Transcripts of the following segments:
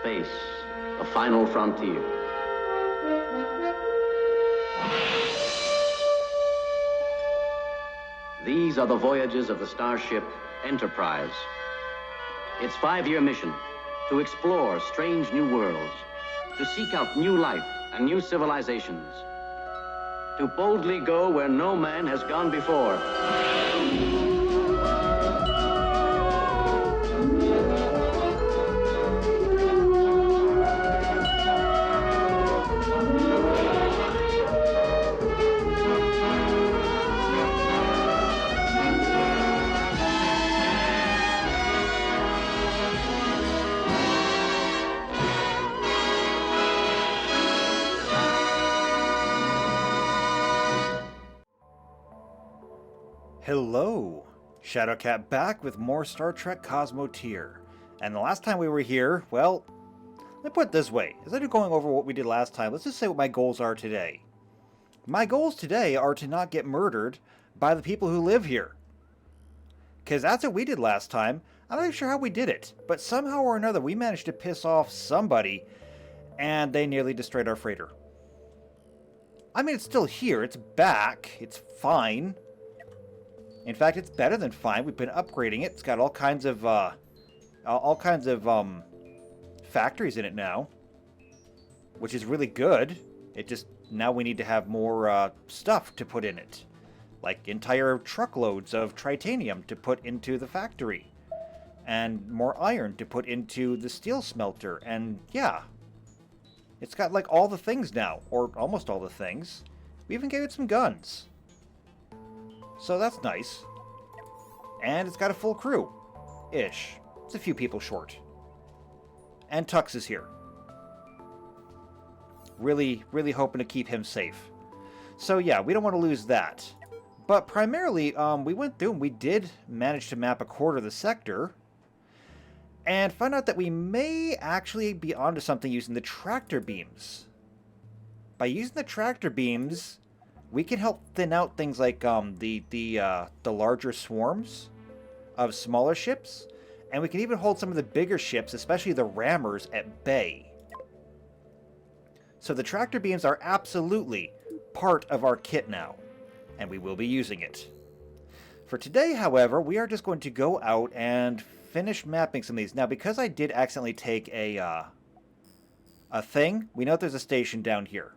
Space, the final frontier. These are the voyages of the starship Enterprise. Its 5-year mission, to explore strange new worlds, to seek out new life and new civilizations, to boldly go where no man has gone before. Hello! Shadowcat back with more Star Trek Cosmoteer. And the last time we were here, well, let me put it this way. Instead of going over what we did last time, let's just say what my goals are today. My goals today are to not get murdered by the people who live here. Because that's what we did last time. I'm not even sure how we did it, but somehow or another we managed to piss off somebody, and they nearly destroyed our freighter. I mean, it's still here, it's back, it's fine. In fact, it's better than fine. We've been upgrading it. It's got all kinds of factories in it now, which is really good. It just, now we need to have more stuff to put in it, like entire truckloads of titanium to put into the factory, and more iron to put into the steel smelter. And yeah, it's got like all the things now, or almost all the things. We even gave it some guns. So that's nice. And it's got a full crew. Ish. It's a few people short. And Tux is here. Really, really hoping to keep him safe. So yeah, we don't want to lose that. But primarily, we went through and we did manage to map a quarter of the sector. And found out that we may actually be onto something using the tractor beams. By using the tractor beams, we can help thin out things like the larger swarms of smaller ships, and we can even hold some of the bigger ships, especially the rammers, at bay. So the tractor beams are absolutely part of our kit now, and we will be using it. For today, however, we are just going to go out and finish mapping some of these. Now, because I did accidentally take a thing, we know that there's a station down here.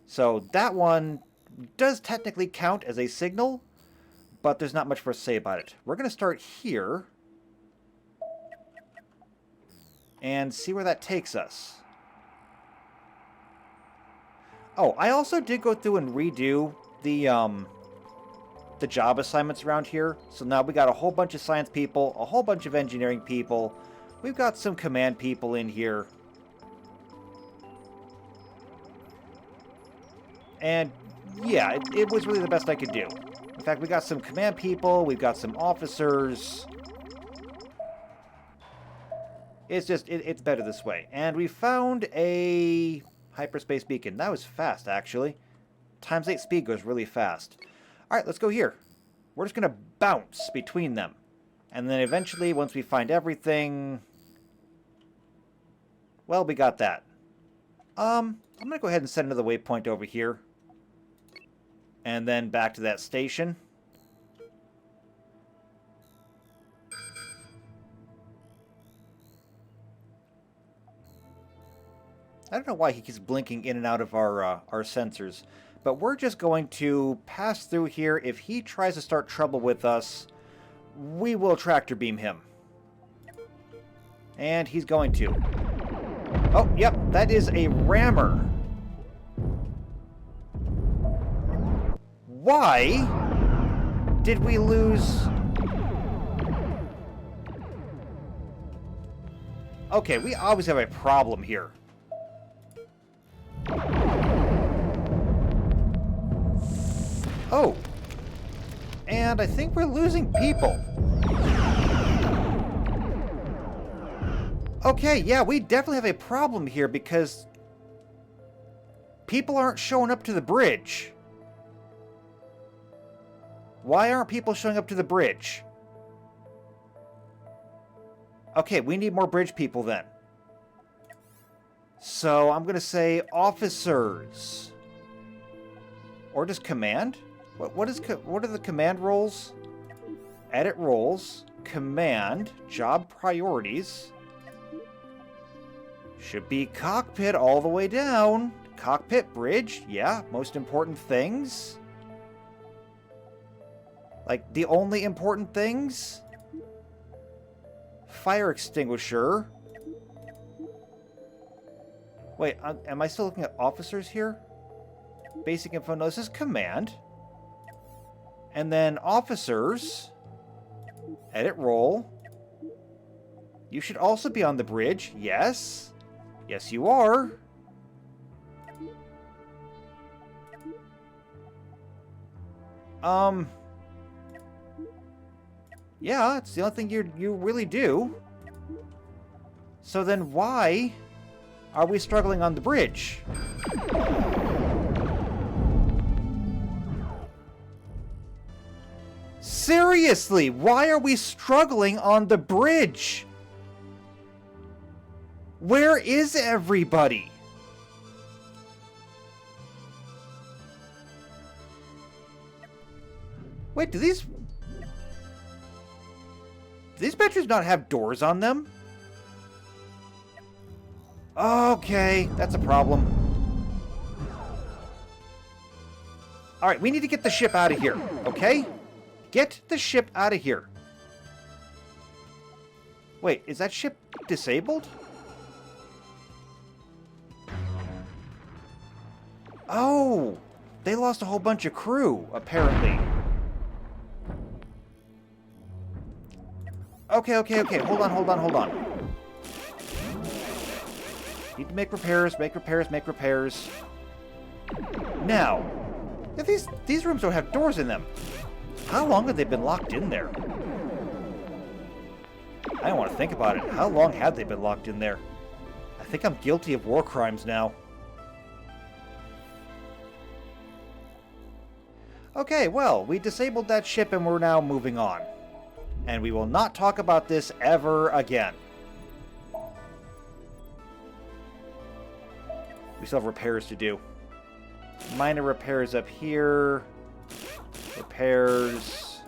So that one does technically count as a signal, but there's not much for us to say about it. We're going to start here and see where that takes us. Oh, I also did go through and redo the job assignments around here. So now we got a whole bunch of science people, a whole bunch of engineering people. We've got some command people in here. And yeah, it was really the best I could do. In fact, we got some command people, we've got some officers. It's just, it's better this way. And we found a hyperspace beacon. That was fast, actually. Times 8 speed goes really fast. Alright, let's go here. We're just going to bounce between them. And then eventually, once we find everything... Well, we got that. I'm going to go ahead and set another waypoint over here. And then back to that station. I don't know why he keeps blinking in and out of our sensors. But we're just going to pass through here. If he tries to start trouble with us, we will tractor beam him. And he's going to. Oh, yep, that is a rammer. Why did we lose... Okay, we always have a problem here. Oh. And I think we're losing people. Okay, yeah, we definitely have a problem here because people aren't showing up to the bridge. Why aren't people showing up to the bridge? Okay, we need more bridge people then. So I'm going to say officers. Or just command? What are the command roles? Edit roles. Command. Job priorities. Should be cockpit all the way down. Cockpit, bridge, yeah. Most important things. Like, the only important things? Fire extinguisher. Wait, am I still looking at officers here? Basic info, no, this is command. And then officers. Edit role. You should also be on the bridge, yes. Yes, you are. Yeah, it's the only thing you really do. So then why are we struggling on the bridge? Seriously, why are we struggling on the bridge? Where is everybody? Wait, do these bedrooms not have doors on them? Okay, that's a problem. Alright, we need to get the ship out of here, okay? Get the ship out of here. Wait, is that ship disabled? Oh, they lost a whole bunch of crew, apparently. Okay. Hold on. Need to make repairs. Now, if these rooms don't have doors in them, how long have they been locked in there? I don't want to think about it. How long have they been locked in there? I think I'm guilty of war crimes now. Okay, well, we disabled that ship and we're now moving on. And we will not talk about this ever again. We still have repairs to do. Minor repairs up here. Repairs.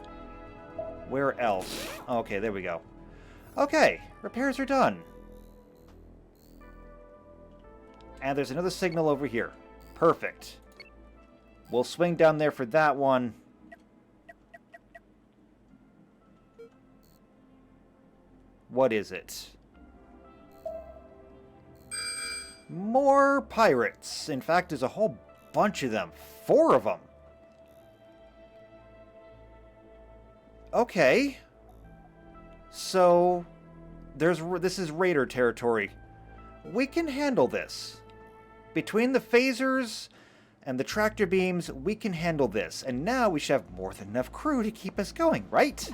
Where else? Okay, there we go. Okay, repairs are done. And there's another signal over here. Perfect. We'll swing down there for that one. What is it? More pirates. In fact, there's a whole bunch of them. 4 of them. Okay. So, this is raider territory. We can handle this. Between the phasers and the tractor beams, we can handle this. And now we should have more than enough crew to keep us going, right?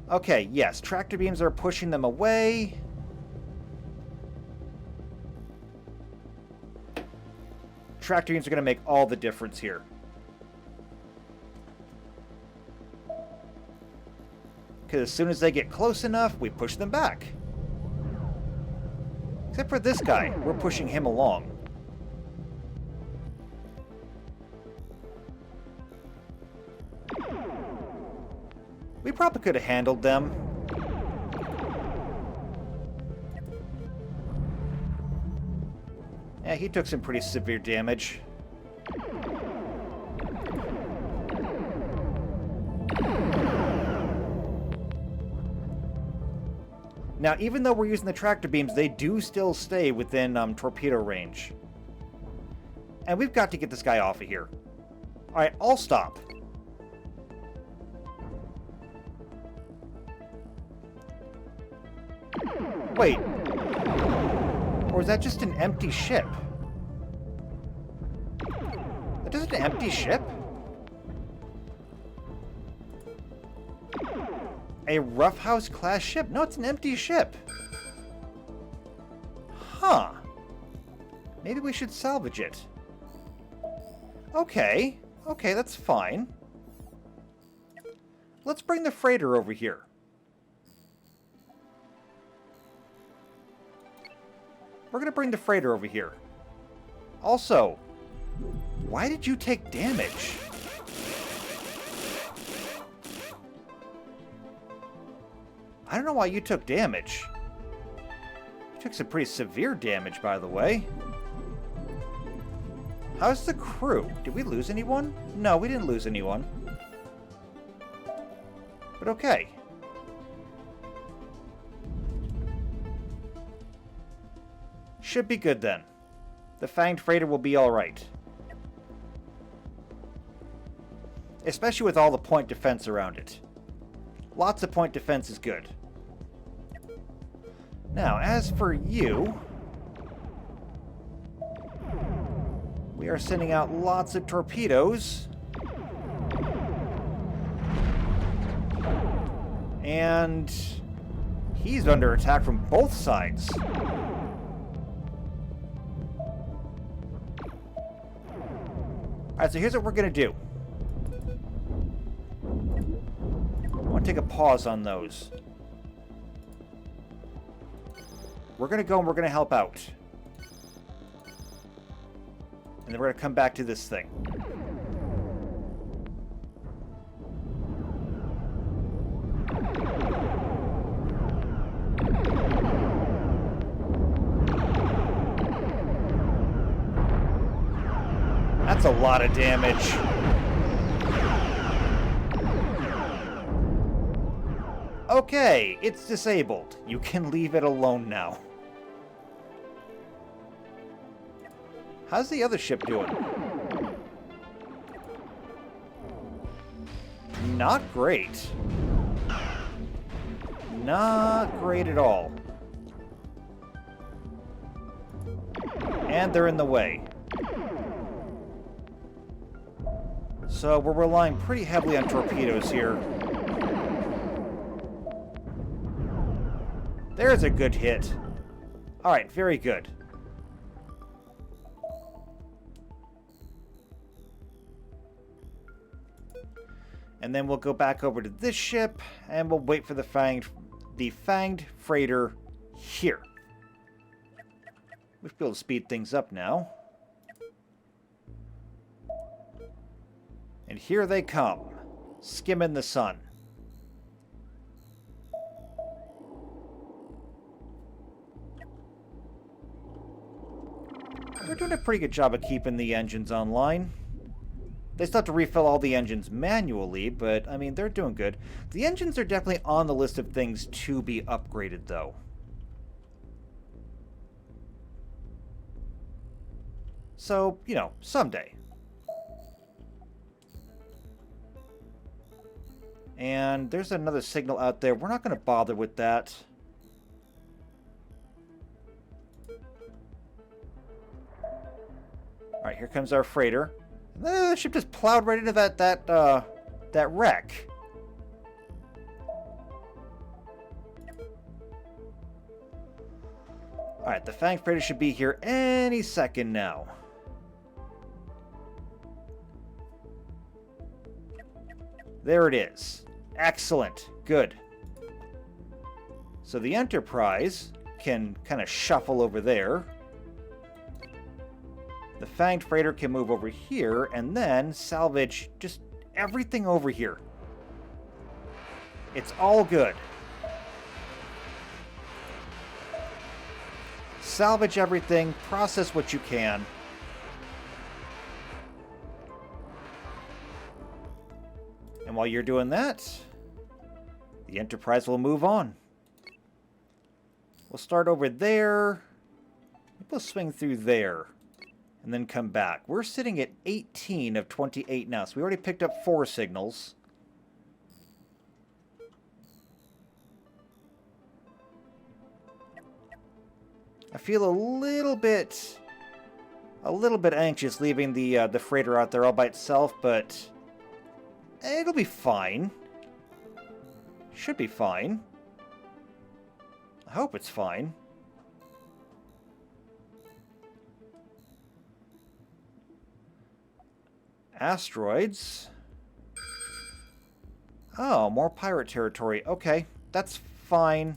Okay, yes, tractor beams are pushing them away. Tractor beams are going to make all the difference here. Because as soon as they get close enough, we push them back. Except for this guy, we're pushing him along. We probably could have handled them. Yeah, he took some pretty severe damage. Now, even though we're using the tractor beams, they do still stay within torpedo range. And we've got to get this guy off of here. Alright, I'll stop. Wait. Or is that just an empty ship? That just an empty ship? A roughhouse class ship? No, it's an empty ship. Huh. Maybe we should salvage it. Okay. Okay, that's fine. let's bring the freighter over here. We're going to bring the freighter over here. Also, why did you take damage? I don't know why you took damage. You took some pretty severe damage, by the way. How's the crew? Did we lose anyone? No, we didn't lose anyone. But okay. Should be good then. The Fanged Freighter will be alright. Especially with all the point defense around it. Lots of point defense is good. Now, as for you... we are sending out lots of torpedoes. And... he's under attack from both sides. Alright, so here's what we're going to do. I want to take a pause on those. We're going to go and we're going to help out. And then we're going to come back to this thing. That's a lot of damage. Okay, it's disabled. You can leave it alone now. How's the other ship doing? Not great. Not great at all. And they're in the way. So we're relying pretty heavily on torpedoes here. There's a good hit. Alright, very good. And then we'll go back over to this ship, and we'll wait for the Fanged Freighter here. We should be able to speed things up now. And here they come, skimming the sun. We're doing a pretty good job of keeping the engines online. They still have to refill all the engines manually, but, I mean, they're doing good. The engines are definitely on the list of things to be upgraded, though. So, you know, someday. And there's another signal out there. We're not going to bother with that. Alright, here comes our freighter. The ship just plowed right into that wreck. Alright, the Fang Freighter should be here any second now. There it is. Excellent. Good. So the Enterprise can kind of shuffle over there. The Fanged Freighter can move over here and then salvage just everything over here. It's all good. Salvage everything, process what you can. And while you're doing that, the Enterprise will move on. We'll start over there. We'll swing through there. And then come back. We're sitting at 18 of 28 now, so we already picked up 4 signals. I feel a little bit anxious leaving the freighter out there all by itself, but it'll be fine. Should be fine. I hope it's fine. Asteroids. Oh, more pirate territory. Okay, that's fine.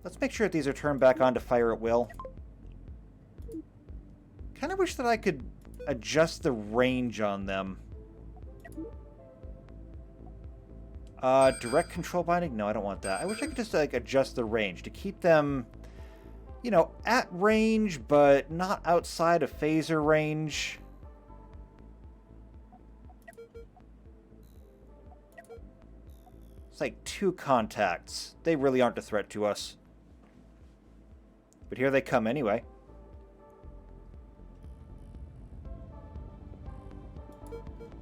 Let's make sure that these are turned back on to fire at will. Kind of wish that I could adjust the range on them. Direct control binding? No, I don't want that. I wish I could just, like, adjust the range to keep them, you know, at range, but not outside of phaser range. It's like 2 contacts. They really aren't a threat to us. But here they come anyway.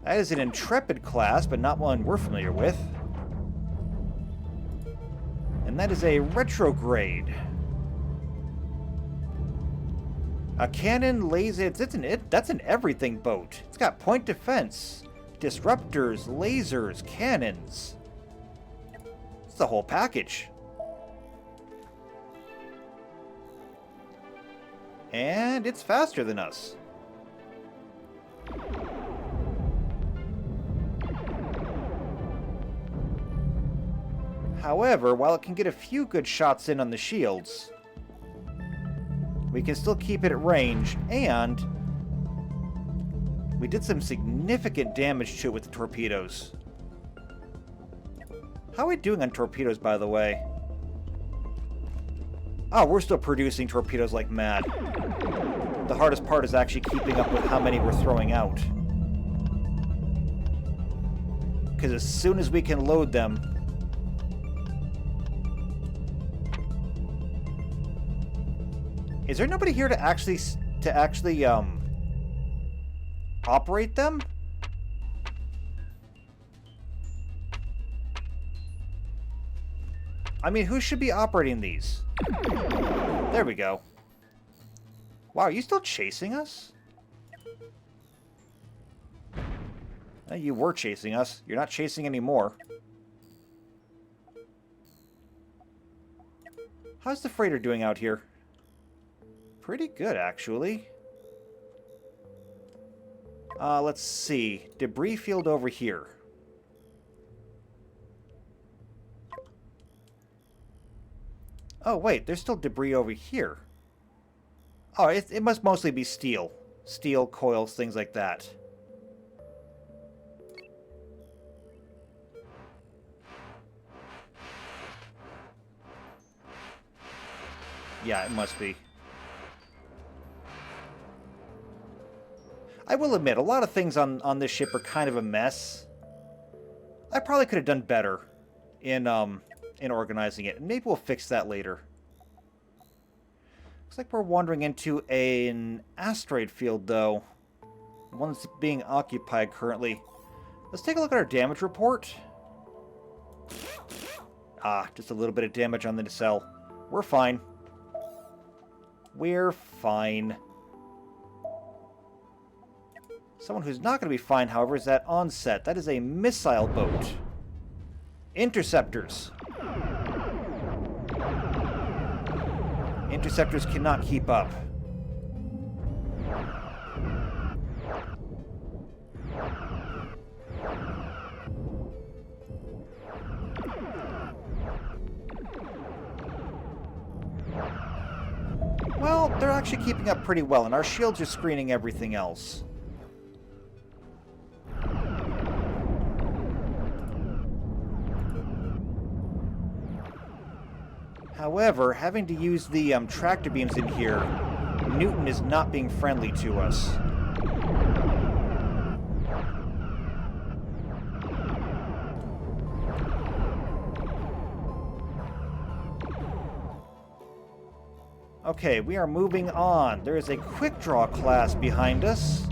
That is an Intrepid class, but not one we're familiar with. And that is a Retrograde. A cannon, laser... That's an everything boat. It's got point defense, disruptors, lasers, cannons. It's the whole package. And it's faster than us. However, while it can get a few good shots in on the shields, we can still keep it at range, and we did some significant damage to it with the torpedoes. How are we doing on torpedoes, by the way? Oh, we're still producing torpedoes like mad. The hardest part is actually keeping up with how many we're throwing out. Because as soon as we can load them... Is there nobody here to actually operate them? I mean, who should be operating these? There we go. Wow, are you still chasing us? You were chasing us. You're not chasing anymore. How's the freighter doing out here? Pretty good, actually. Let's see. Debris field over here. Oh, wait. There's still debris over here. Oh, it must mostly be steel. Steel, coils, things like that. Yeah, it must be. I will admit, a lot of things on this ship are kind of a mess. I probably could have done better in organizing it. Maybe we'll fix that later. Looks like we're wandering into an asteroid field, though. One that's being occupied currently. Let's take a look at our damage report. Ah, just a little bit of damage on the nacelle. We're fine. We're fine. Someone who's not going to be fine, however, is that onset. That is a missile boat. Interceptors. Interceptors cannot keep up. Well, they're actually keeping up pretty well, and our shields are screening everything else. However, having to use the tractor beams in here, Newton is not being friendly to us. Okay, we are moving on. There is a quick draw class behind us.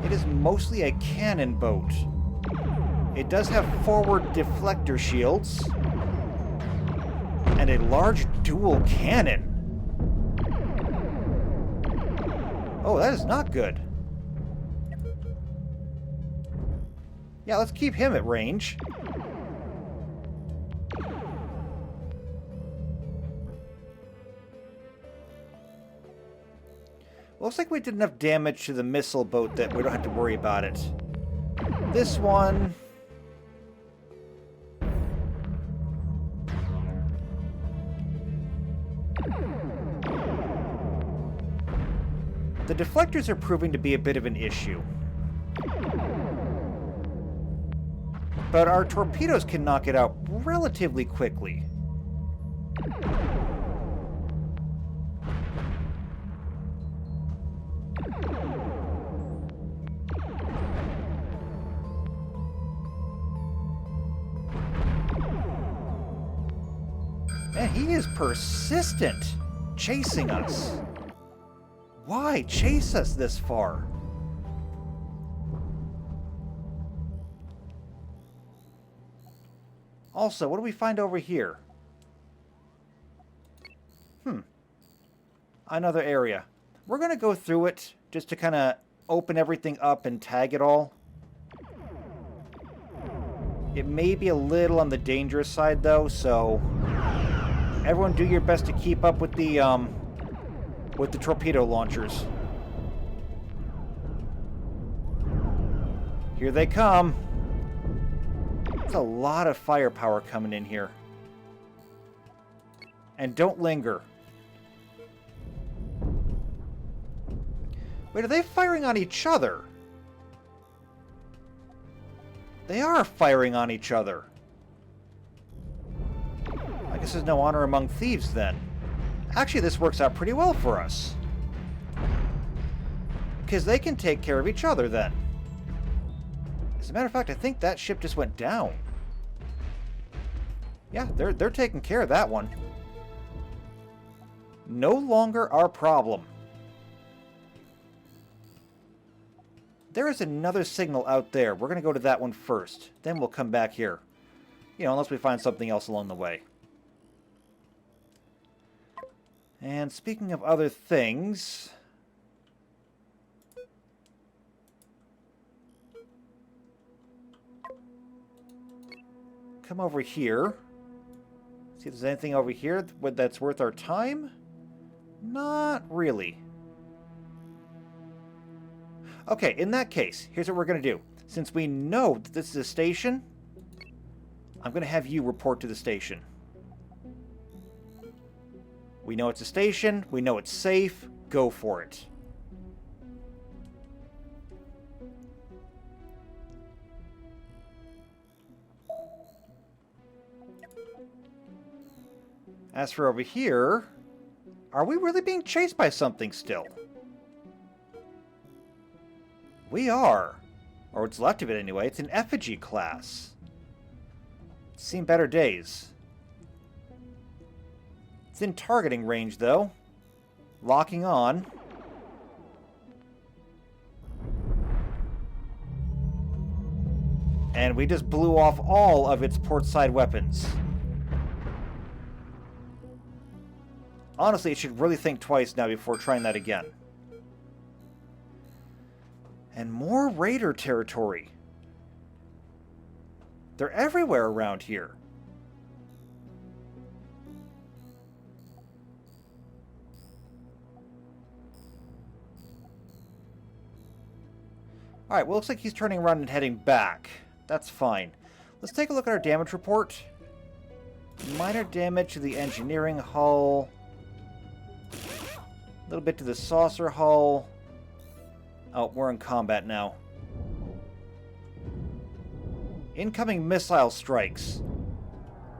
It is mostly a cannon boat. It does have forward deflector shields. And a large dual cannon. Oh, that is not good. Yeah, let's keep him at range. Looks like we did enough damage to the missile boat that we don't have to worry about it. This one... The deflectors are proving to be a bit of an issue. But our torpedoes can knock it out relatively quickly. And he is persistent, chasing us. Why chase us this far? Also, what do we find over here? Another area. We're going to go through it just to kind of open everything up and tag it all. It may be a little on the dangerous side, though, so everyone do your best to keep up with the torpedo launchers. Here they come. There's a lot of firepower coming in here. And don't linger. Wait, are they firing on each other? They are firing on each other. I guess there's no honor among thieves then. Actually, this works out pretty well for us. Because they can take care of each other then. As a matter of fact, I think that ship just went down. Yeah, they're taking care of that one. No longer our problem. There is another signal out there. We're going to go to that one first. Then we'll come back here. You know, unless we find something else along the way. And speaking of other things... come over here. See if there's anything over here that's worth our time? Not really. Okay, in that case, here's what we're going to do. Since we know that this is a station, I'm going to have you report to the station. We know it's a station. We know it's safe. Go for it. As for over here, are we really being chased by something still? We are. Or what's left of it anyway. It's an effigy class. It's seen better days. It's in targeting range, though. Locking on. And we just blew off all of its portside weapons. Honestly, it should really think twice now before trying that again. And more raider territory. They're everywhere around here. Alright, well, looks like he's turning around and heading back. That's fine. Let's take a look at our damage report. Minor damage to the engineering hull. A little bit to the saucer hull. Oh, we're in combat now. Incoming missile strikes.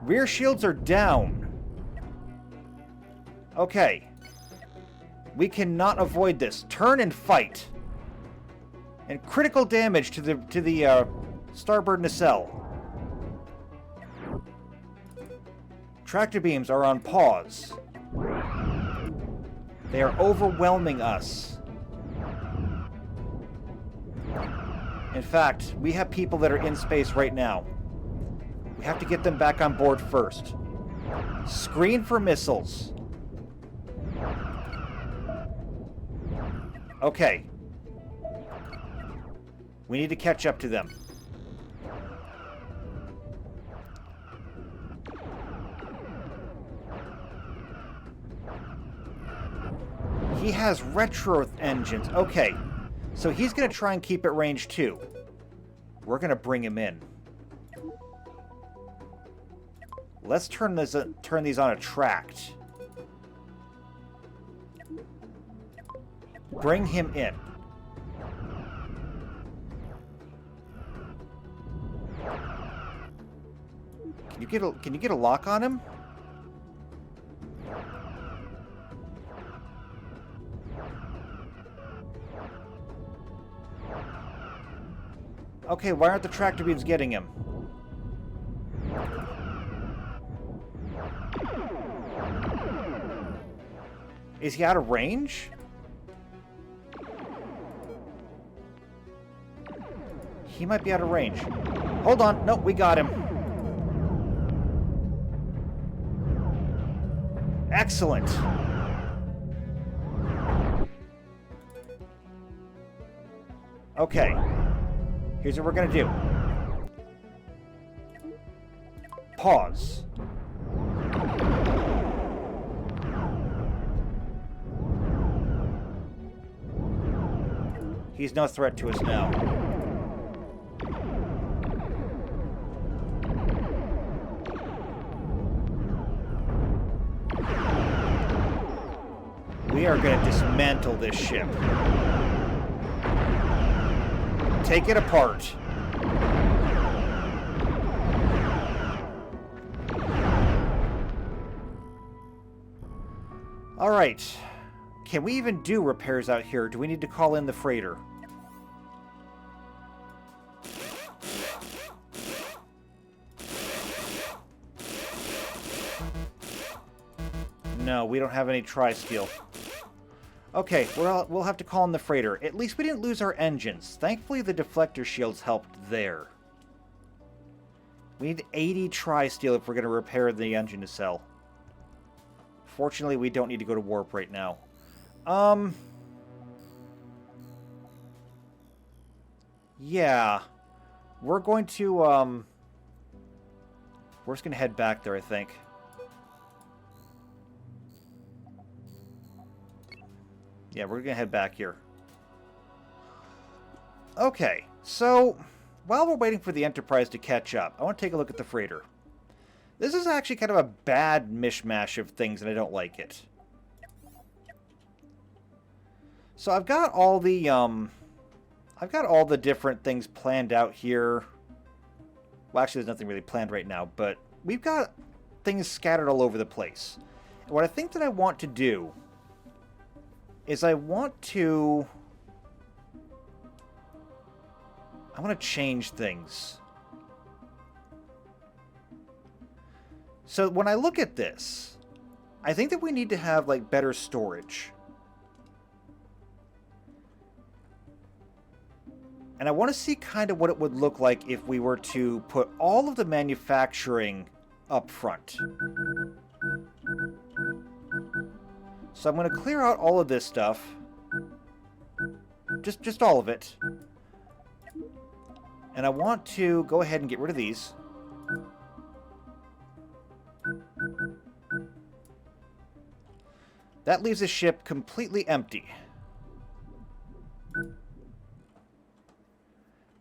Rear shields are down. Okay. We cannot avoid this. Turn and fight. And critical damage to the starboard nacelle. Tractor beams are on pause. They are overwhelming us. In fact, we have people that are in space right now. We have to get them back on board first. Screen for missiles. Okay. We need to catch up to them. He has retro engines. Okay. So he's going to try and keep it range 2. We're going to bring him in. Let's turn these on attract. Bring him in. Can you get a lock on him? Okay, why aren't the tractor beams getting him? Is he out of range? He might be out of range. Hold on. Nope, we got him. Excellent. Okay. Here's what we're going to do. Pause. He's no threat to us now. We are going to dismantle this ship. Take it apart. All right. Can we even do repairs out here? Do we need to call in the freighter? No, we don't have any tri-steel. Okay, we'll have to call in the freighter. At least we didn't lose our engines. Thankfully, the deflector shields helped there. We need 80 tri-steel if we're going to repair the engine nacelle. Fortunately, we don't need to go to warp right now. Yeah. We're going to, we're just going to head back there, I think. Yeah, we're going to head back here. Okay, so while we're waiting for the Enterprise to catch up, I want to take a look at the freighter. This is actually kind of a bad mishmash of things, and I don't like it. So I've got all the different things planned out here. Well, actually, there's nothing really planned right now, but we've got things scattered all over the place. And what I think that I want to do is I want to change things. So when I look at this, I think that we need to have like better storage. And I want to see kind of what it would look like if we were to put all of the manufacturing up front. So I'm going to clear out all of this stuff. Just all of it. And I want to go ahead and get rid of these. That leaves the ship completely empty.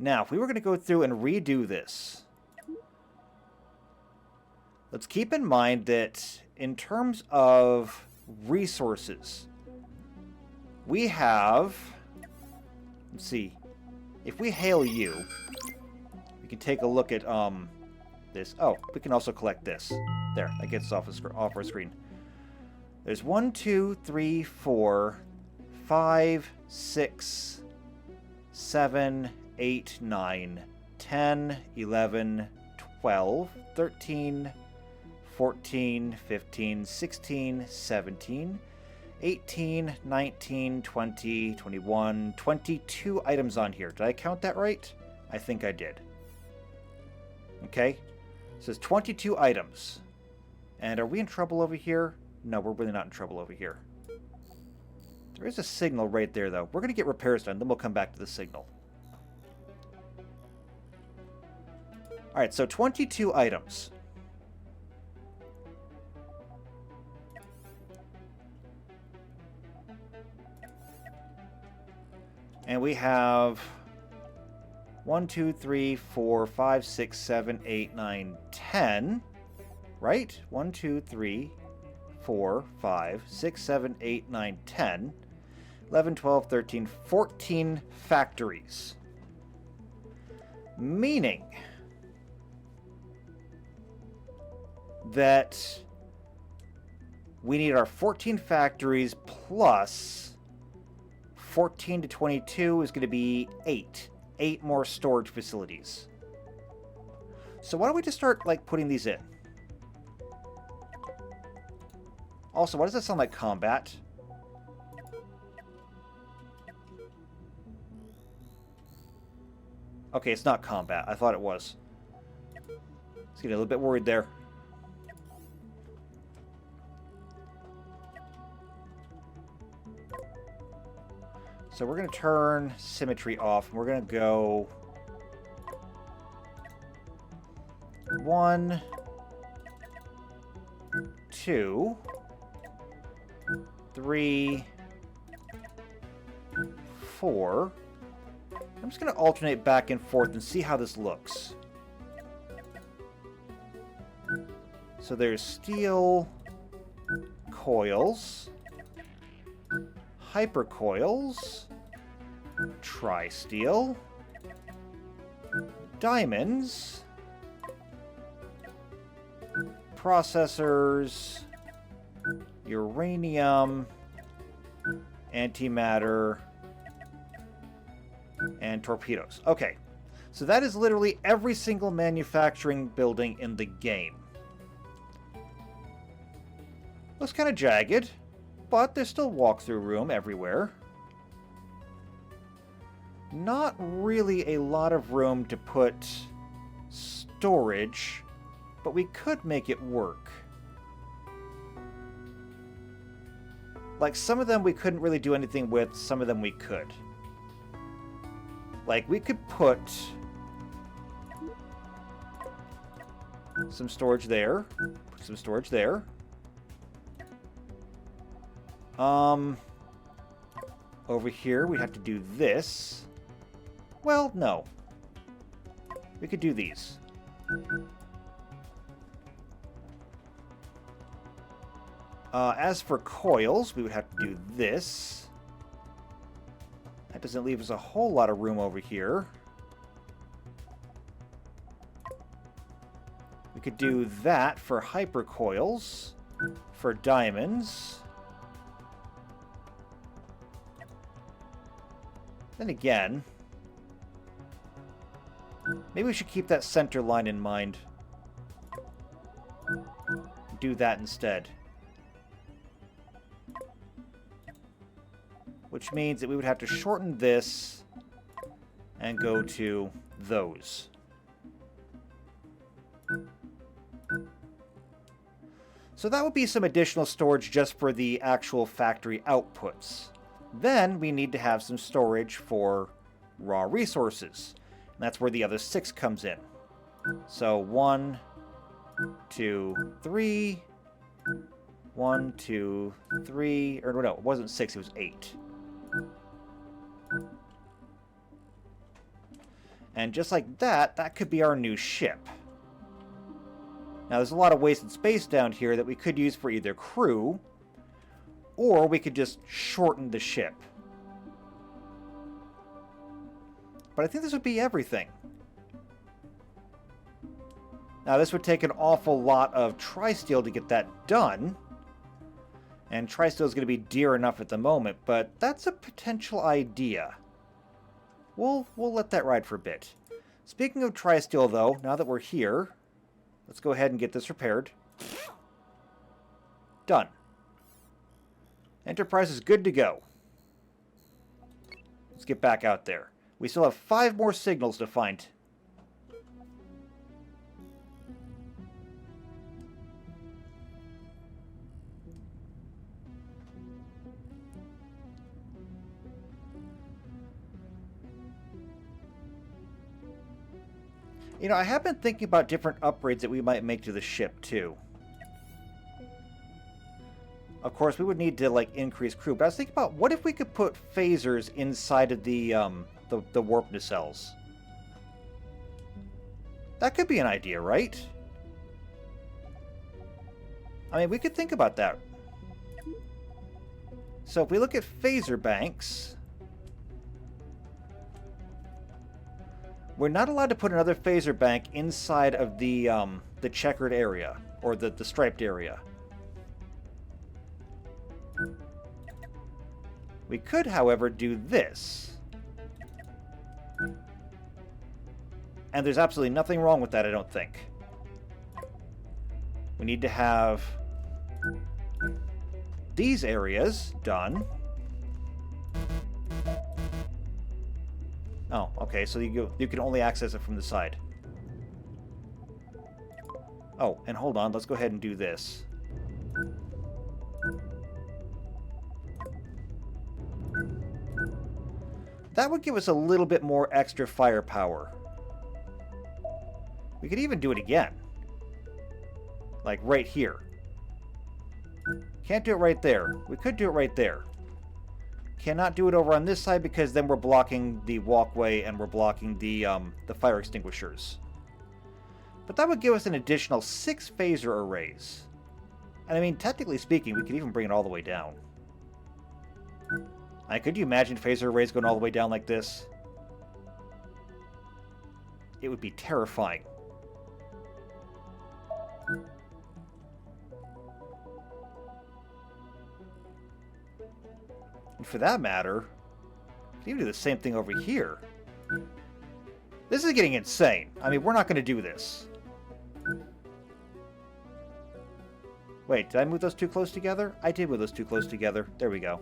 Now, if we were going to go through and redo this, let's keep in mind that in terms of resources, we have, let's see, if we hail you, we can take a look at this. Oh, we can also collect this. There, that gets off our screen. There's 1, 2, 3, 4, 5, 6, 7, 8, 9, 10, 11, 12, 13, 14, 15, 16, 17, 18, 19, 20, 21, 22 items on here. Did I count that right? I think I did. Okay. It says 22 items. And are we in trouble over here? No, we're really not in trouble over here. There is a signal right there, though. We're going to get repairs done, then we'll come back to the signal. Alright, so 22 items. And we have 1, 2, 3, 4, 5, 6, 7, 8, 9, 10. Right? 1, 2, 3, 4, 5, 6, 7, 8, 9, 10. 11, 12, 13, 14 factories. Meaning that we need our 14 factories plus 14 to 22 is going to be 8. 8 more storage facilities. So why don't we just start, like, putting these in? Also, why does that sound like combat? Okay, it's not combat. I thought it was. I was getting a little bit worried there. So we're going to turn symmetry off. We're going to go 1, 2, 3, 4. I'm just going to alternate back and forth and see how this looks. So there's steel coils, hypercoils, tri-steel, diamonds, processors, uranium, antimatter, and torpedoes. Okay, so that is literally every single manufacturing building in the game. Looks kind of jagged, but there's still walk-through room everywhere. Not really a lot of room to put storage, but we could make it work. Like, some of them we couldn't really do anything with, some of them we could. Like, we could put some storage there, put some storage there. Over here, we have to do this. Well, no. We could do these. As for coils, we would have to do this. That doesn't leave us a whole lot of room over here. We could do that for hypercoils, for diamonds. Then again, maybe we should keep that center line in mind. Do that instead. Which means that we would have to shorten this and go to those. So that would be some additional storage just for the actual factory outputs. Then we need to have some storage for raw resources. And that's where the other 6 comes in. So 1, 2, 3. 1, 2, 3. Or no, it wasn't 6, it was 8. And just like that, that could be our new ship. Now, there's a lot of wasted space down here that we could use for either crew, or we could just shorten the ship. But I think this would be everything. Now, this would take an awful lot of tri-steel to get that done. And tri-steel is going to be dear enough at the moment, but that's a potential idea. We'll let that ride for a bit. Speaking of tri-steel, though, now that we're here, let's go ahead and get this repaired. Done. Enterprise is good to go. Let's get back out there. We still have 5 more signals to find. You know, I have been thinking about different upgrades that we might make to the ship, too. Of course, we would need to, like, increase crew. But I was thinking about, what if we could put phasers inside of the warp nacelles? That could be an idea, right? I mean, we could think about that. So if we look at phaser banks, we're not allowed to put another phaser bank inside of the checkered area, or the striped area. We could, however, do this. And there's absolutely nothing wrong with that, I don't think. We need to have these areas done. Oh, okay, so you can only access it from the side. Oh, and hold on, let's go ahead and do this. That would give us a little bit more extra firepower. We could even do it again. Like right here. Can't do it right there. We could do it right there. Cannot do it over on this side because then we're blocking the walkway and we're blocking the fire extinguishers. But that would give us an additional 6 phaser arrays. And I mean, technically speaking, we could even bring it all the way down. Could you imagine phaser arrays going all the way down like this? It would be terrifying. And for that matter, we can even do the same thing over here. This is getting insane. I mean, we're not going to do this. Wait, did I move those too close together? I did move those too close together. There we go.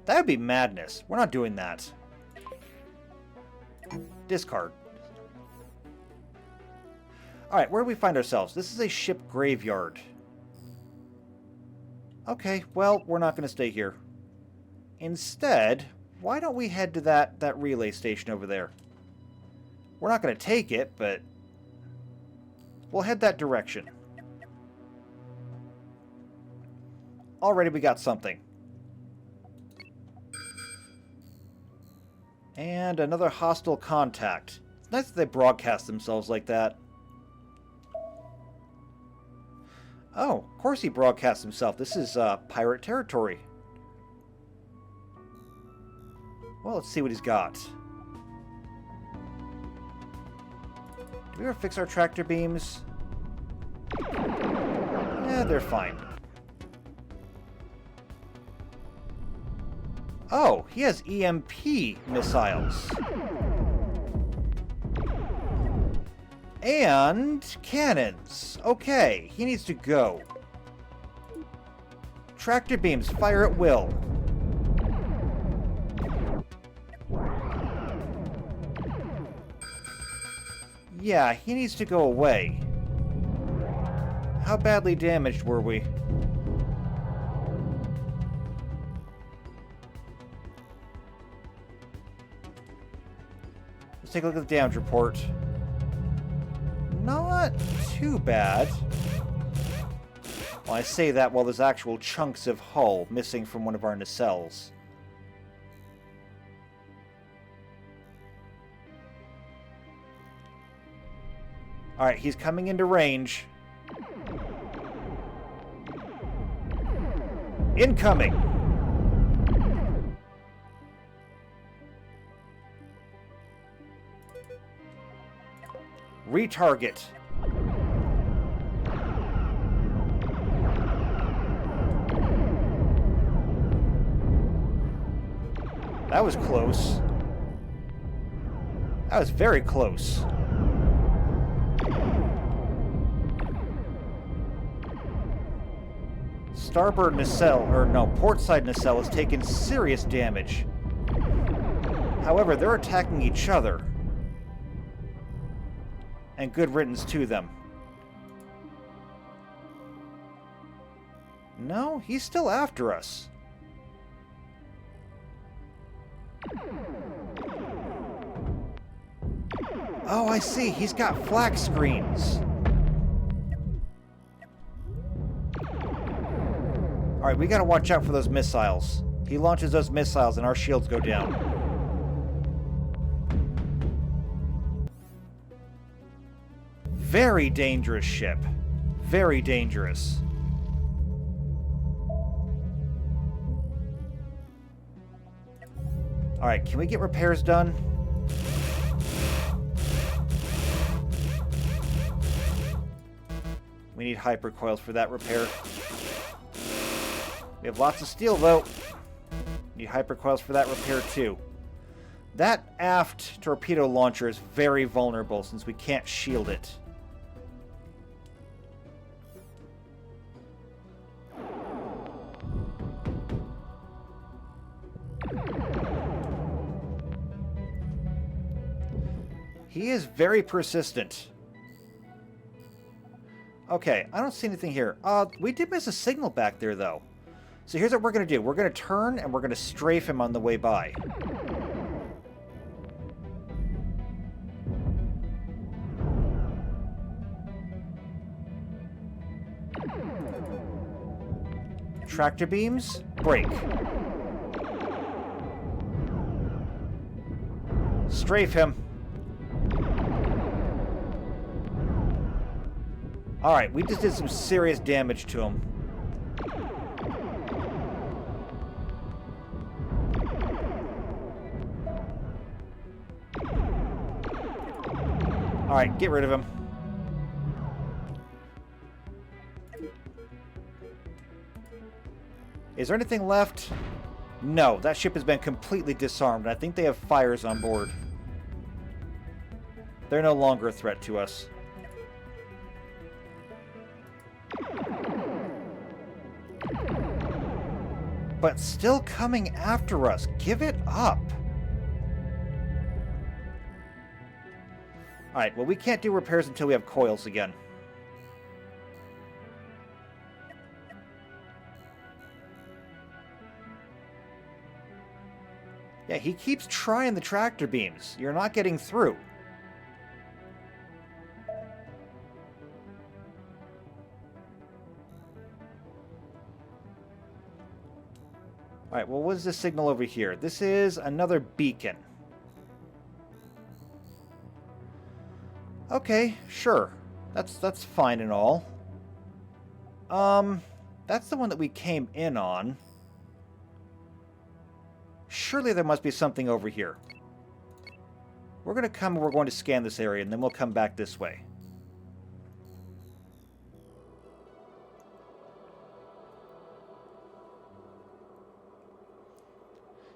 That would be madness. We're not doing that. Discard. Alright, where do we find ourselves? This is a ship graveyard. Okay, well, we're not going to stay here. Instead, why don't we head to that relay station over there? We're not going to take it, but we'll head that direction. Already we got something. And another hostile contact. It's nice that they broadcast themselves like that. Oh, of course he broadcasts himself. This is pirate territory. Well, let's see what he's got. Do we ever fix our tractor beams? Yeah, they're fine. Oh, he has EMP missiles. And cannons. Okay, he needs to go. Tractor beams, fire at will. Yeah, he needs to go away. How badly damaged were we? Let's take a look at the damage report. Not too bad. Well, I say that while there's actual chunks of hull missing from one of our nacelles. Alright, he's coming into range. Incoming! Retarget. That was close. That was very close. Starboard nacelle, or no, portside nacelle has taken serious damage. However, they're attacking each other. And good riddance to them. No, he's still after us. Oh, I see. He's got flak screens. Alright, we gotta watch out for those missiles. He launches those missiles and our shields go down. Very dangerous ship. Very dangerous. Alright, can we get repairs done? We need hypercoils for that repair. We have lots of steel, though. Need hypercoils for that repair, too. That aft torpedo launcher is very vulnerable since we can't shield it. He is very persistent. Okay, I don't see anything here. We did miss a signal back there, though. So here's what we're going to do. We're going to turn, and we're going to strafe him on the way by. Tractor beams, brake. Strafe him. Alright, we just did some serious damage to him. Alright, get rid of him. Is there anything left? No, that ship has been completely disarmed, and I think they have fires on board. They're no longer a threat to us. But still coming after us. Give it up. Alright, well, we can't do repairs until we have coils again. Yeah, he keeps trying the tractor beams. You're not getting through. Alright, well, what is this signal over here? This is another beacon. Okay, sure. That's fine and all. That's the one that we came in on. Surely there must be something over here. We're going to come and we're going to scan this area, and then we'll come back this way.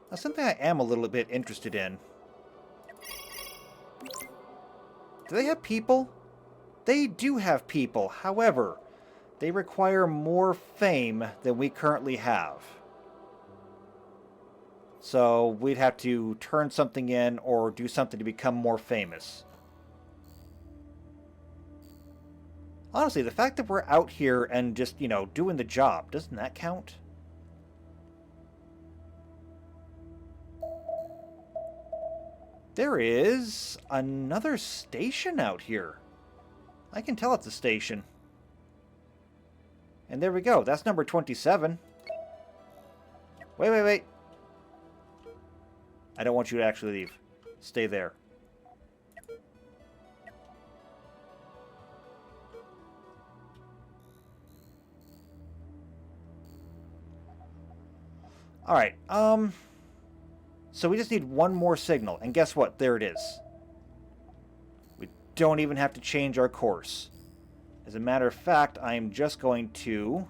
Now, something I am a little bit interested in. Do they have people? They do have people. However, they require more fame than we currently have. So we'd have to turn something in or do something to become more famous. Honestly, the fact that we're out here and just, you know, doing the job, doesn't that count? There is another station out here. I can tell it's a station. And there we go. That's number 27. Wait. I don't want you to actually leave. Stay there. Alright, so we just need one more signal, and guess what? There it is. We don't even have to change our course. As a matter of fact, I am just going to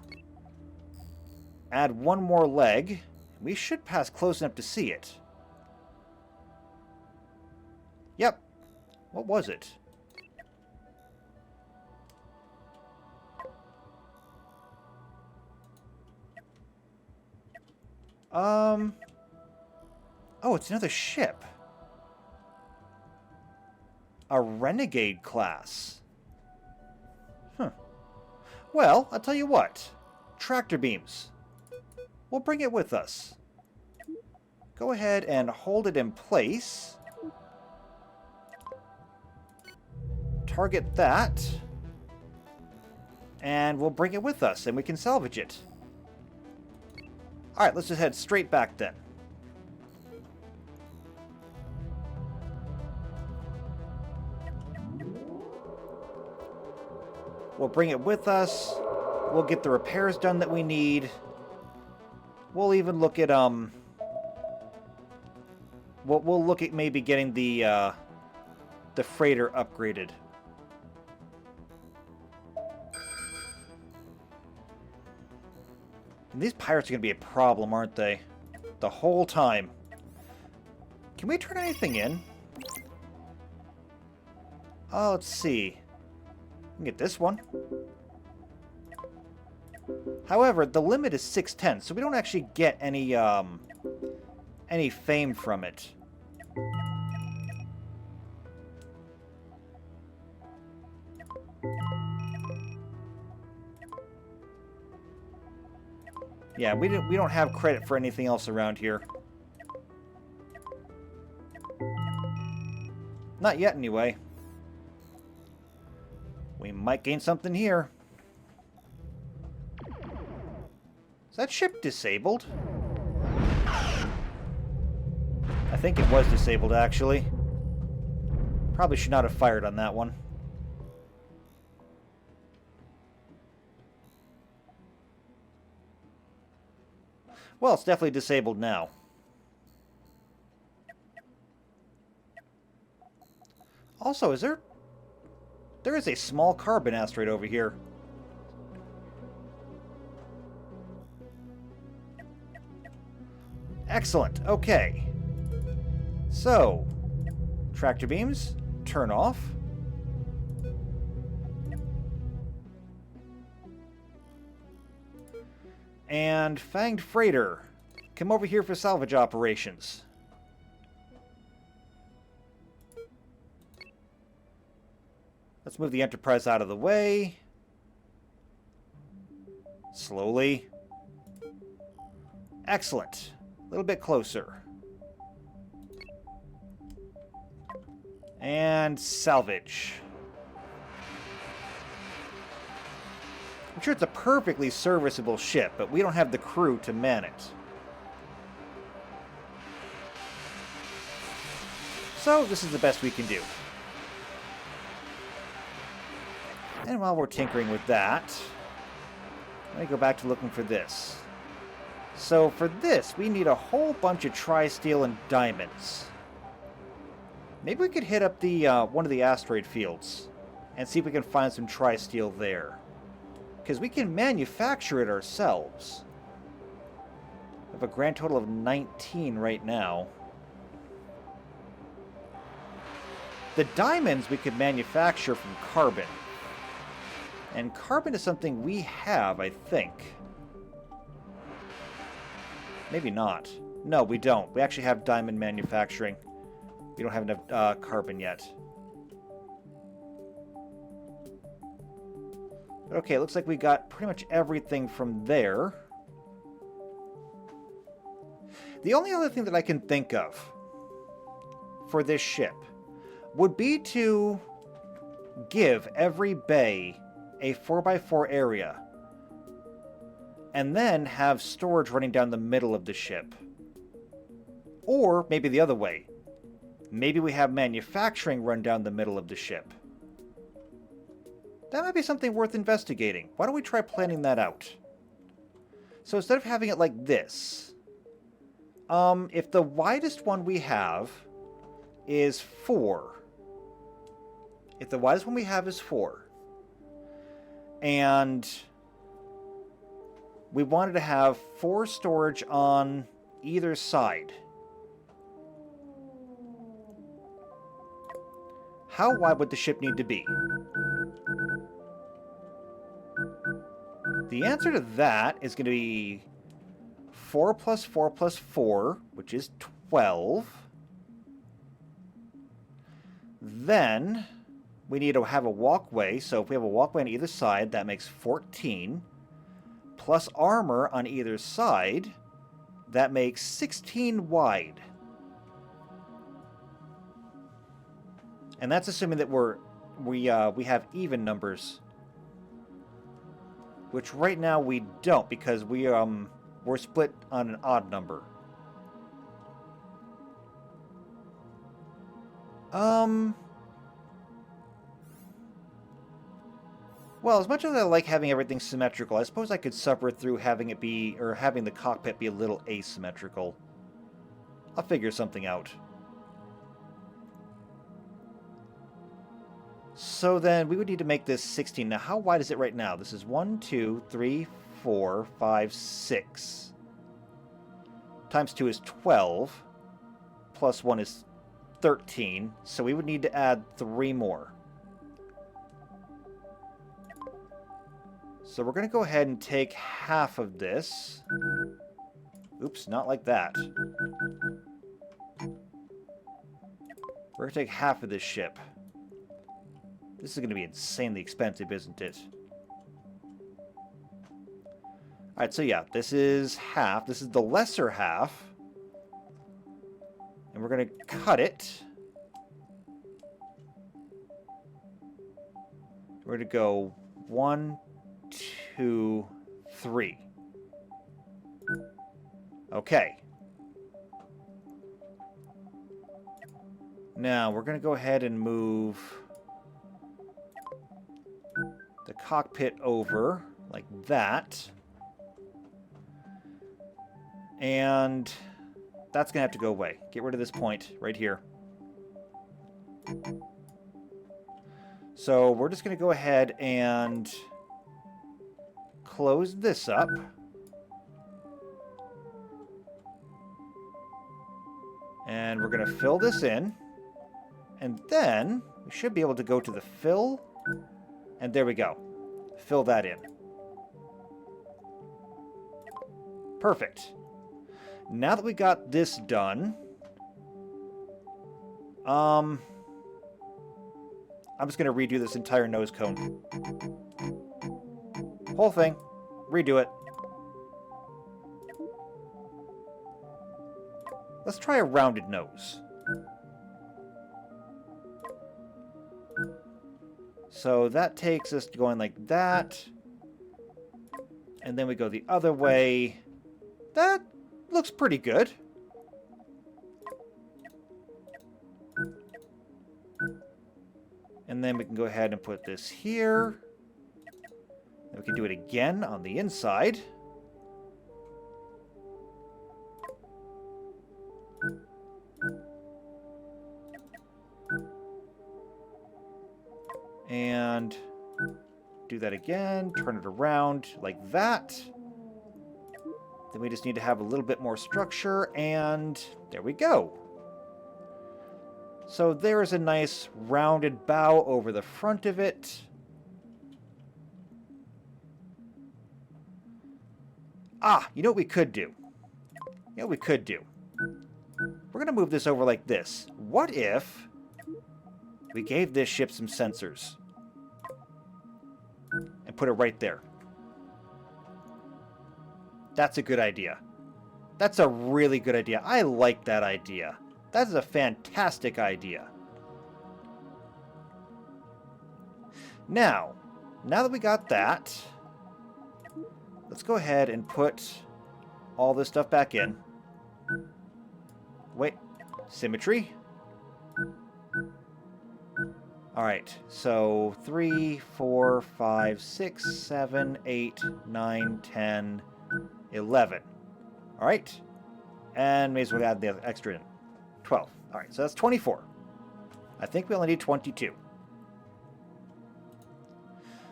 add one more leg. We should pass close enough to see it. Yep. What was it? Oh, it's another ship. A renegade class. Huh. Well, I'll tell you what. Tractor beams. We'll bring it with us. Go ahead and hold it in place. Target that. And we'll bring it with us, and we can salvage it. Alright, let's just head straight back then. We'll bring it with us. We'll get the repairs done that we need. We'll even look at, We'll look at maybe getting the freighter upgraded. And these pirates are going to be a problem, aren't they? The whole time. Can we turn anything in? Oh, let's see. We can get this one. However, the limit is 610, so we don't actually get any fame from it. Yeah, we don't have credit for anything else around here. Not yet, anyway. We might gain something here. Is that ship disabled? I think it was disabled, actually. Probably should not have fired on that one. Well, it's definitely disabled now. Also, is there... There is a small carbon asteroid over here. Excellent. Okay. So, tractor beams, turn off. And Fanged Freighter, come over here for salvage operations. Let's move the Enterprise out of the way. Slowly. Excellent. A little bit closer. And salvage. I'm sure it's a perfectly serviceable ship, but we don't have the crew to man it. So, this is the best we can do. And while we're tinkering with that, let me go back to looking for this. So, for this, we need a whole bunch of tri-steel and diamonds. Maybe we could hit up the one of the asteroid fields and see if we can find some tri-steel there. Because we can manufacture it ourselves. We have a grand total of 19 right now. The diamonds we could manufacture from carbon. And carbon is something we have, I think. Maybe not. No, we don't. We actually have diamond manufacturing. We don't have enough carbon yet. Okay, it looks like we got pretty much everything from there. The only other thing that I can think of for this ship would be to give every bay a 4x4 area and then have storage running down the middle of the ship. Or maybe the other way. Maybe we have manufacturing run down the middle of the ship. That might be something worth investigating. Why don't we try planning that out? So instead of having it like this, if the widest one we have is 4, and we wanted to have 4 storage on either side, how wide would the ship need to be? The answer to that is going to be 4 plus 4 plus 4, which is 12. Then we need to have a walkway, so if we have a walkway on either side, that makes 14. Plus armor on either side, that makes 16 wide. And that's assuming that we have even numbers. Which right now we don't, because we're split on an odd number. Well, as much as I like having everything symmetrical, I suppose I could suffer through having it be, or having the cockpit be a little asymmetrical. I'll figure something out. So then we would need to make this 16. Now, how wide is it right now? This is 1, 2, 3, 4, 5, 6. Times 2 is 12. Plus 1 is 13. So we would need to add 3 more. So we're going to go ahead and take half of this. Oops, not like that. We're going to take half of this ship. This is going to be insanely expensive, isn't it? Alright, so yeah, this is half. This is the lesser half. And we're going to cut it. We're going to go 1, 2, 3. Okay. Now, we're going to go ahead and move the cockpit over like that. And that's going to have to go away. Get rid of this point right here. So we're just going to go ahead and close this up. And we're going to fill this in. And then we should be able to go to the fill. And there we go. Fill that in. Perfect. Now that we got this done, I'm just going to redo this entire nose cone. Whole thing. Redo it. Let's try a rounded nose. So that takes us going like that. And then we go the other way. That looks pretty good. And then we can go ahead and put this here. And we can do it again on the inside. And do that again, turn it around like that. Then we just need to have a little bit more structure, and there we go. So there's a nice rounded bow over the front of it. Ah, you know what we could do? We're going to move this over like this. What if we gave this ship some sensors? And put it right there. That's a good idea. That's a really good idea. I like that idea. That is a fantastic idea. Now that we got that, let's go ahead and put all this stuff back in. Wait, symmetry. Alright, so 3, 4, 5, 6, 7, 8, 9, 10, 11. Alright. And may as well add the extra in. 12. Alright, so that's 24. I think we only need 22.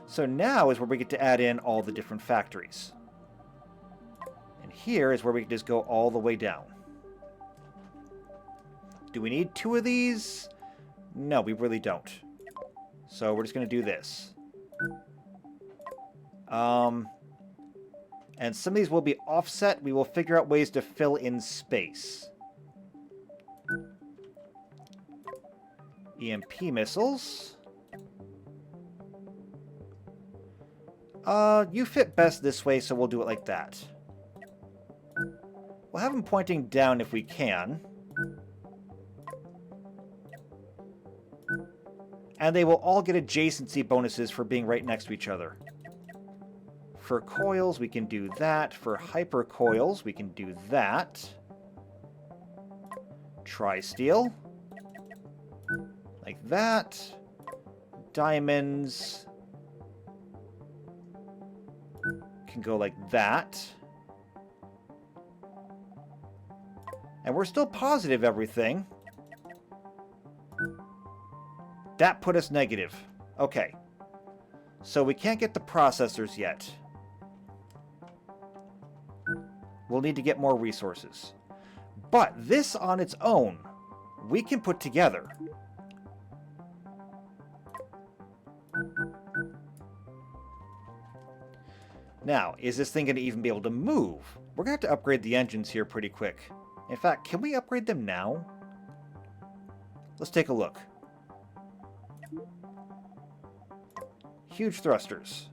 So now is where we get to add in all the different factories. And here is where we can just go all the way down. Do we need 2 of these? No, we really don't. So we're just going to do this. And some of these will be offset. We will figure out ways to fill in space. EMP missiles. You fit best this way, so we'll do it like that. We'll have them pointing down if we can. And they will all get adjacency bonuses for being right next to each other. For coils, we can do that. For hyper coils, we can do that. Tri-steel. Like that. Diamonds. Can go like that. And we're still positive everything. That put us negative. Okay. So we can't get the processors yet. We'll need to get more resources. But this on its own, we can put together. Now, is this thing going to even be able to move? We're going to have to upgrade the engines here pretty quick. In fact, can we upgrade them now? Let's take a look. Huge thrusters.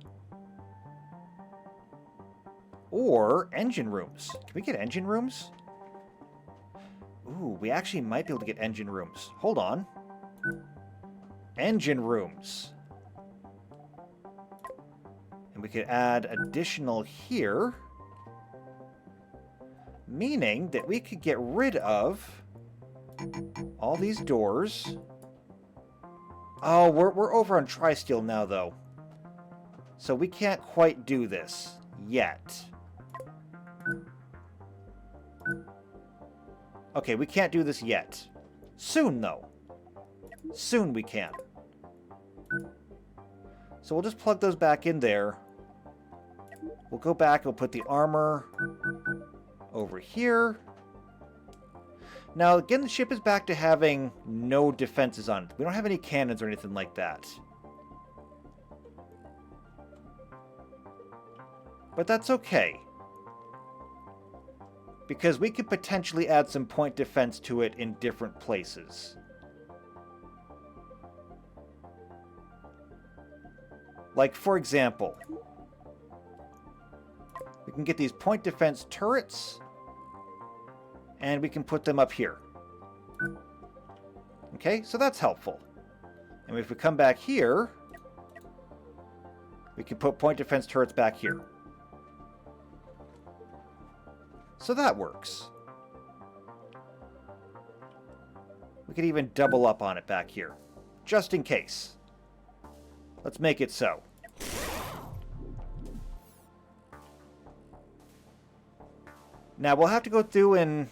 Or engine rooms. Can we get engine rooms? Ooh, we actually might be able to get engine rooms. Hold on. Engine rooms. And we could add additional here. Meaning that we could get rid of all these doors. Oh, we're over on Tri-Steel now, though. So we can't quite do this yet. Okay, we can't do this yet. Soon, though. Soon we can. So we'll just plug those back in there. We'll go back, we'll put the armor over here. Now, again, the ship is back to having no defenses on it. We don't have any cannons or anything like that. But that's okay. Because we could potentially add some point defense to it in different places. Like, for example, we can get these point defense turrets, and we can put them up here. Okay, so that's helpful. And if we come back here, we can put point defense turrets back here. So that works. We could even double up on it back here, just in case. Let's make it so. Now we'll have to go through and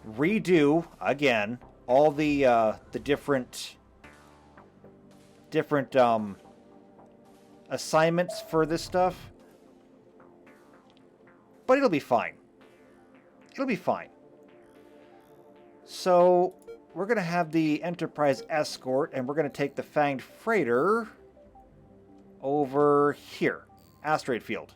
redo again all the different assignments for this stuff, but it'll be fine. It'll be fine. So we're going to have the Enterprise escort, and we're going to take the Fanged Freighter over here. Asteroid field.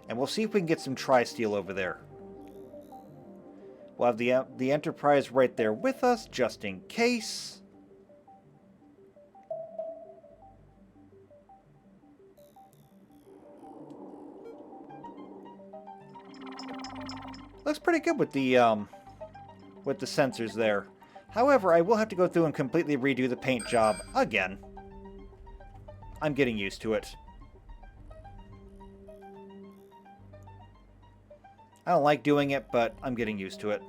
And we'll see if we can get some Tri-Steel over there. We'll have the Enterprise right there with us, just in case. Looks pretty good with the sensors there. However, I will have to go through and completely redo the paint job again. I'm getting used to it. I don't like doing it, but I'm getting used to it.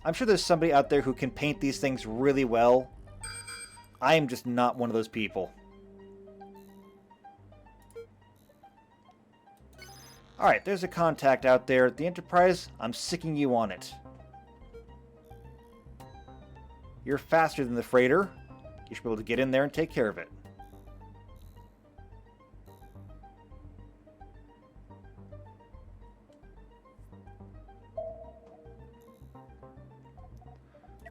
I'm sure there's somebody out there who can paint these things really well. I am just not one of those people. Alright, there's a contact out there. The Enterprise, I'm sicking you on it. You're faster than the freighter. You should be able to get in there and take care of it.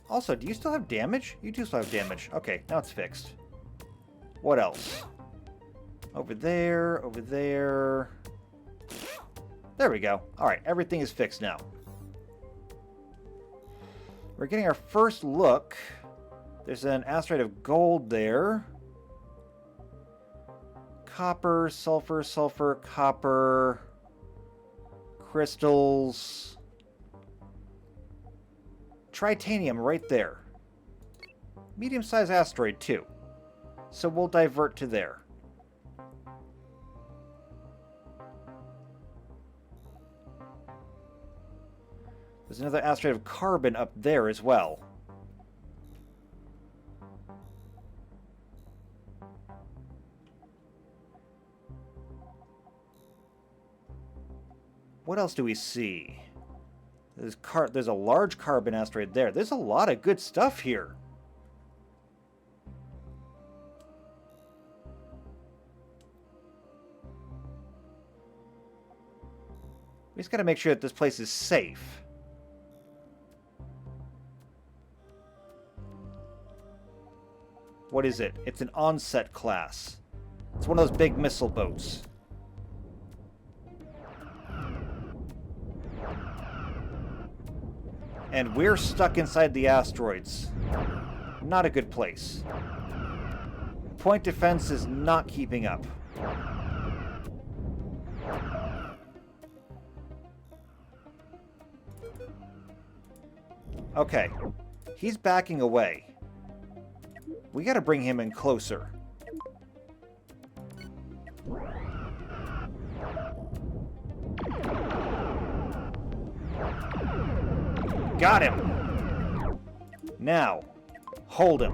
Also, do you still have damage? You do still have damage. Okay, now it's fixed. What else? Over there, over there. There we go. Alright, everything is fixed now. We're getting our first look. There's an asteroid of gold there. Copper, sulfur, sulfur, copper. Crystals. Tritanium right there. Medium-sized asteroid, too. So we'll divert to there. There's another asteroid of carbon up there as well. What else do we see? There's a large carbon asteroid there. There's a lot of good stuff here. We just got to make sure that this place is safe. What is it? It's an onset class. It's one of those big missile boats. And we're stuck inside the asteroids. Not a good place. Point defense is not keeping up. Okay. He's backing away. We gotta bring him in closer. Got him! Now, hold him.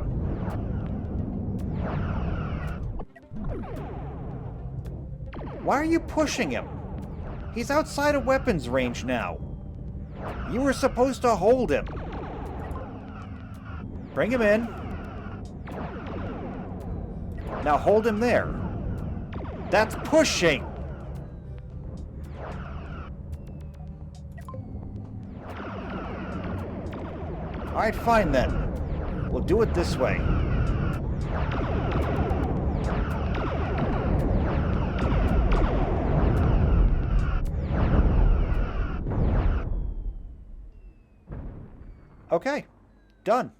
Why are you pushing him? He's outside of weapons range now. You were supposed to hold him. Bring him in. Now hold him there. That's pushing! Alright, fine then. We'll do it this way. Okay. Done.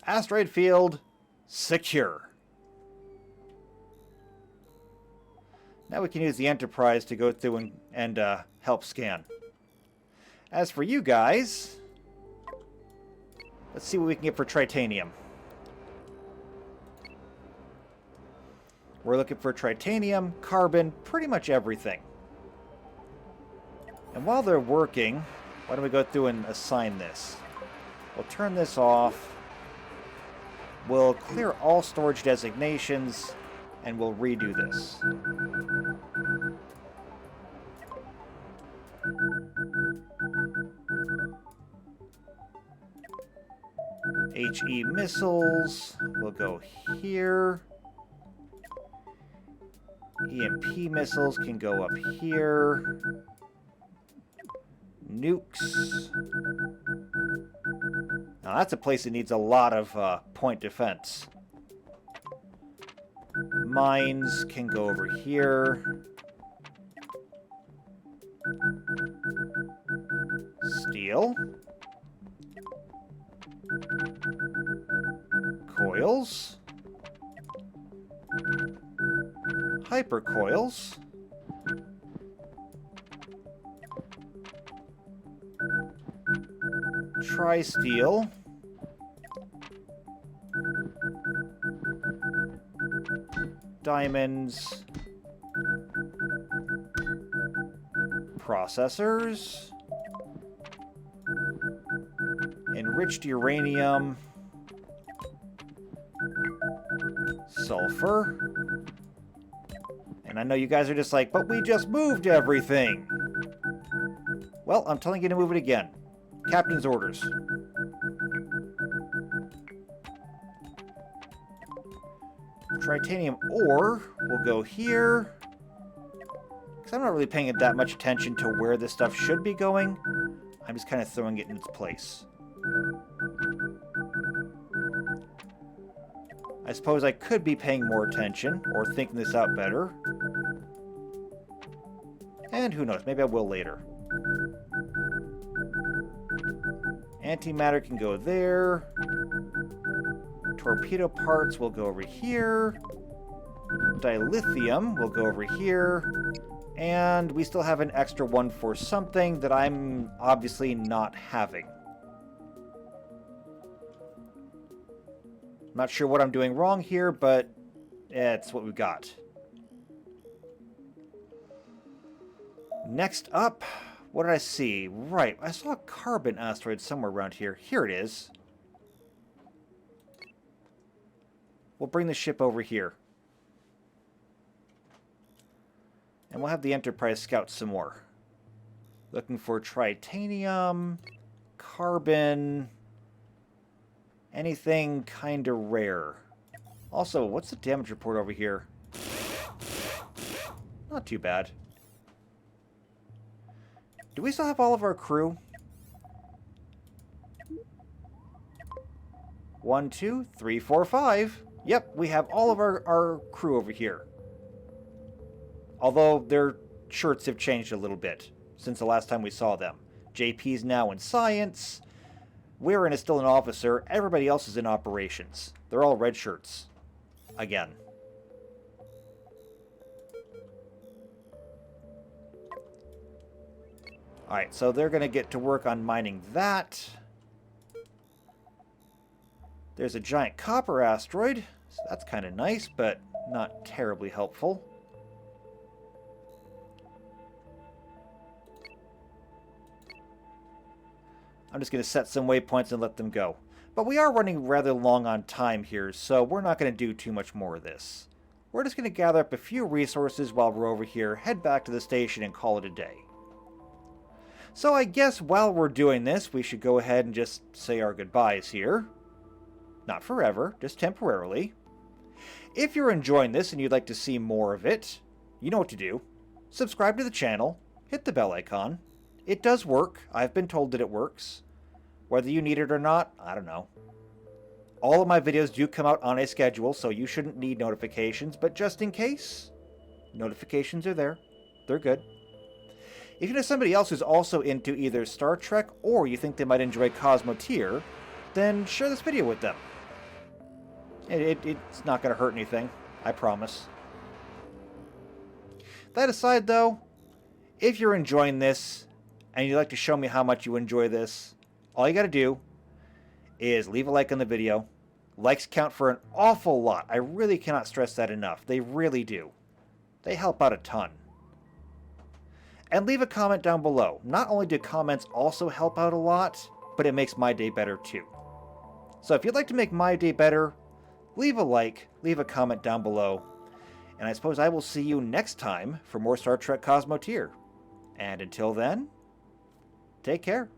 Asteroid field secure. Now we can use the Enterprise to go through and help scan. As for you guys, let's see what we can get for titanium. We're looking for titanium, carbon, pretty much everything. And while they're working, why don't we go through and assign this? We'll turn this off. We'll clear all storage designations, and we'll redo this. HE missiles will go here. EMP missiles can go up here. Nukes. Now that's a place that needs a lot of point defense. Mines can go over here. Steel. Coils. Hypercoils. Tri-steel. Diamonds. Processors. Enriched uranium. Sulfur. And I know you guys are just like, but we just moved everything. Well, I'm telling you to move it again. Captain's orders. Titanium ore will go here. Because I'm not really paying that much attention to where this stuff should be going. I'm just kind of throwing it in its place. I suppose I could be paying more attention or thinking this out better. And who knows, maybe I will later. Antimatter can go there. Torpedo parts will go over here. Dilithium will go over here. And we still have an extra one for something that I'm obviously not having. Not sure what I'm doing wrong here, but it's what we've got. Next up, what did I see? Right, I saw a carbon asteroid somewhere around here. Here it is. We'll bring the ship over here. And we'll have the Enterprise scout some more. Looking for tritanium, carbon, anything kind of rare. Also, what's the damage report over here? Not too bad. Do we still have all of our crew? 1, 2, 3, 4, 5. Yep, we have all of our crew over here. Although their shirts have changed a little bit since the last time we saw them. JP's now in science. Weirin is still an officer. Everybody else is in operations. They're all red shirts. Again. Alright, so they're going to get to work on mining that. There's a giant copper asteroid. So that's kind of nice, but not terribly helpful. I'm just going to set some waypoints and let them go. But we are running rather long on time here, so we're not going to do too much more of this. We're just going to gather up a few resources while we're over here, head back to the station, and call it a day. So I guess while we're doing this, we should go ahead and just say our goodbyes here. Not forever, just temporarily. If you're enjoying this and you'd like to see more of it, you know what to do. Subscribe to the channel, hit the bell icon. It does work. I've been told that it works. Whether you need it or not, I don't know. All of my videos do come out on a schedule, so you shouldn't need notifications, but just in case, notifications are there. They're good. If you know somebody else who's also into either Star Trek or you think they might enjoy Cosmoteer, then share this video with them. It's not going to hurt anything, I promise. That aside, though, if you're enjoying this and you'd like to show me how much you enjoy this, all you got to do is leave a like on the video. Likes count for an awful lot. I really cannot stress that enough. They really do. They help out a ton. And leave a comment down below. Not only do comments also help out a lot, but it makes my day better too. So if you'd like to make my day better, leave a like, leave a comment down below, and I suppose I will see you next time for more Star Trek Cosmoteer. And until then, take care.